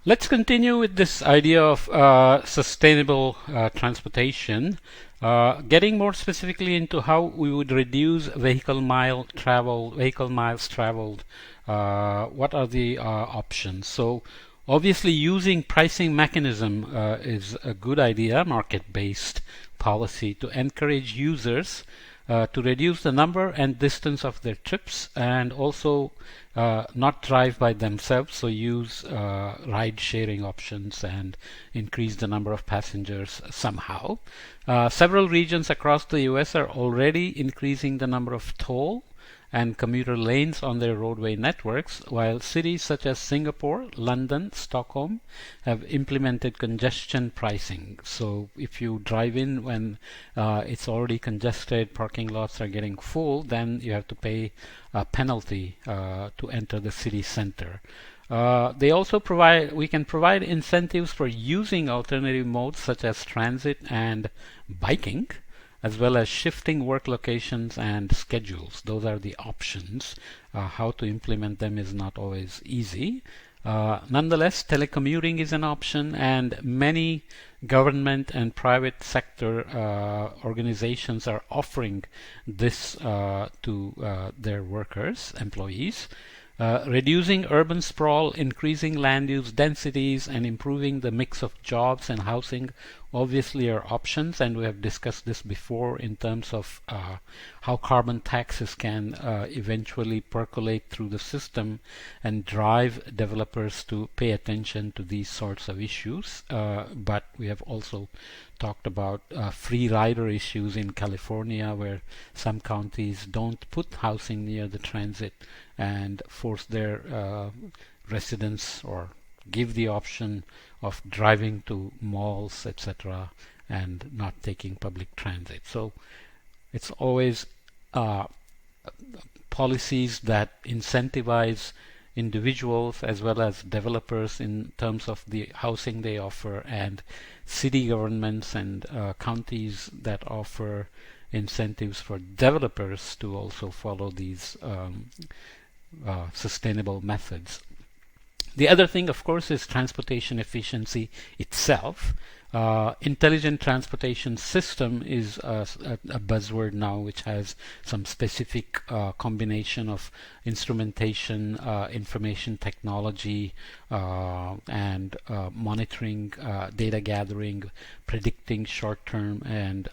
Let's continue with this idea of sustainable transportation, getting more specifically into how we would reduce vehicle miles traveled. What are the options? So, obviously, using pricing mechanism is a good idea, market-based policy to encourage users to reduce the number and distance of their trips and also not drive by themselves, so use ride sharing options and increase the number of passengers somehow. Several regions across the US are already increasing the number of toll and commuter lanes on their roadway networks, while cities such as Singapore, London, Stockholm have implemented congestion pricing. So if you drive in when it's already congested, parking lots are getting full, then you have to pay a penalty to enter the city center. We can provide incentives for using alternative modes such as transit and biking, as well as shifting work locations and schedules. Those are the options. How to implement them is not always easy. Nonetheless, telecommuting is an option, and many government and private sector organizations are offering this to their workers, employees. Reducing urban sprawl, increasing land use densities, and improving the mix of jobs and housing obviously are options, and we have discussed this before in terms of how carbon taxes can eventually percolate through the system and drive developers to pay attention to these sorts of issues. But we have also talked about free rider issues in California, where some counties don't put housing near the transit and force their residents or give the option of driving to malls, etc., and not taking public transit. So it's always policies that incentivize individuals as well as developers in terms of the housing they offer, and city governments and counties that offer incentives for developers to also follow these sustainable methods. The other thing, of course, is transportation efficiency itself. Intelligent transportation system is a buzzword now, which has some specific combination of instrumentation, information technology, and monitoring, data gathering, predicting short-term and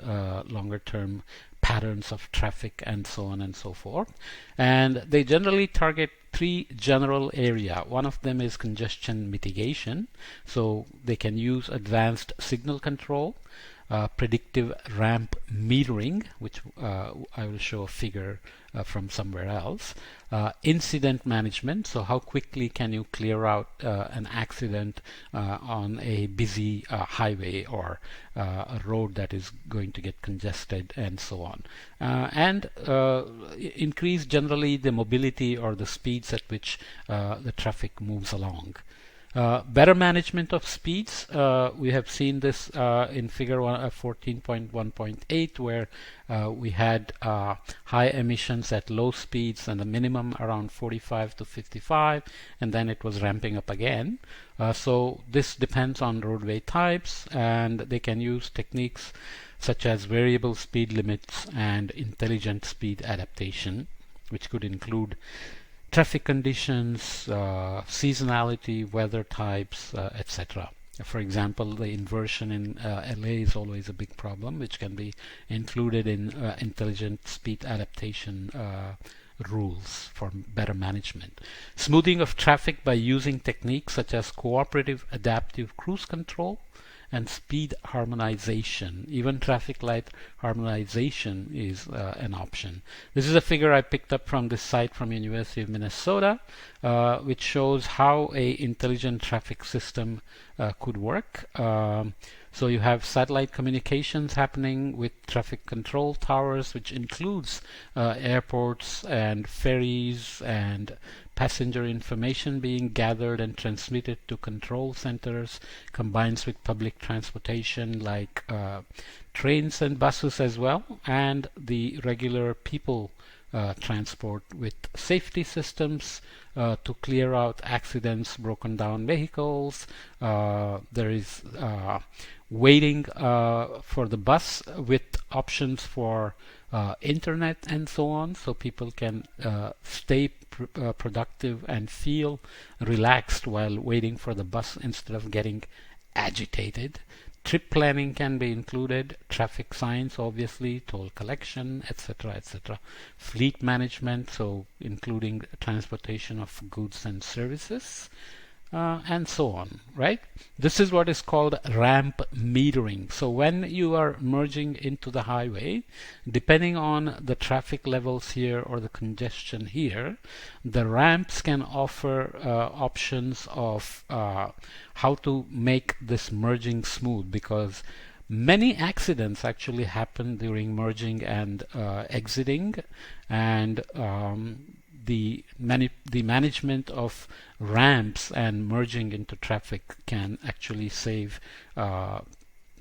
longer-term patterns of traffic, and so on and so forth. And they generally target three general area. One of them is congestion mitigation, so they can use advanced signal control, predictive ramp metering, which I will show a figure from somewhere else, incident management, so how quickly can you clear out an accident on a busy highway or a road that is going to get congested, and so on, and increase generally the mobility or the speeds at which the traffic moves along. Better management of speeds. We have seen this in figure 14.1.8, where we had high emissions at low speeds and the minimum around 45 to 55, and then it was ramping up again. So this depends on roadway types, and they can use techniques such as variable speed limits and intelligent speed adaptation, which could include traffic conditions, seasonality, weather types, etc. For example, the inversion in LA is always a big problem, which can be included in intelligent speed adaptation rules for better management. Smoothing of traffic by using techniques such as cooperative adaptive cruise control and speed harmonization. Even traffic light harmonization is an option. This is a figure I picked up from this site from University of Minnesota, which shows how a intelligent traffic system could work. So you have satellite communications happening with traffic control towers, which includes airports and ferries, and passenger information being gathered and transmitted to control centers, combines with public transportation like trains and buses as well, and the regular people transport with safety systems to clear out accidents, broken down vehicles. There is waiting for the bus with options for internet and so on, so people can stay productive and feel relaxed while waiting for the bus instead of getting agitated. Trip planning can be included, traffic signs, obviously, toll collection, etc., etc. Fleet management, so including transportation of goods and services, and so on, right? This is what is called ramp metering. So when you are merging into the highway, depending on the traffic levels here or the congestion here, the ramps can offer options of how to make this merging smooth, because many accidents actually happen during merging and exiting, and the management of ramps and merging into traffic can actually save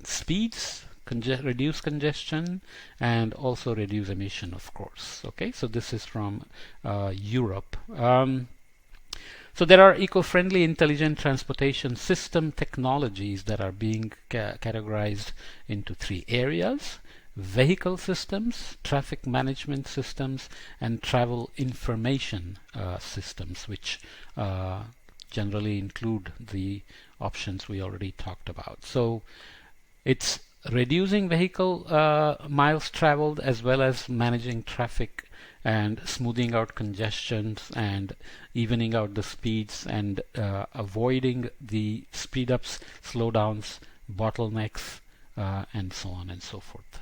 speeds, reduce congestion, and also reduce emission, of course. Okay, so this is from Europe. So there are eco-friendly intelligent transportation system technologies that are being categorized into three areas: vehicle systems, traffic management systems, and travel information systems, which generally include the options we already talked about. So it's reducing vehicle miles traveled, as well as managing traffic and smoothing out congestions and evening out the speeds and avoiding the speed ups, slowdowns, bottlenecks, and so on and so forth.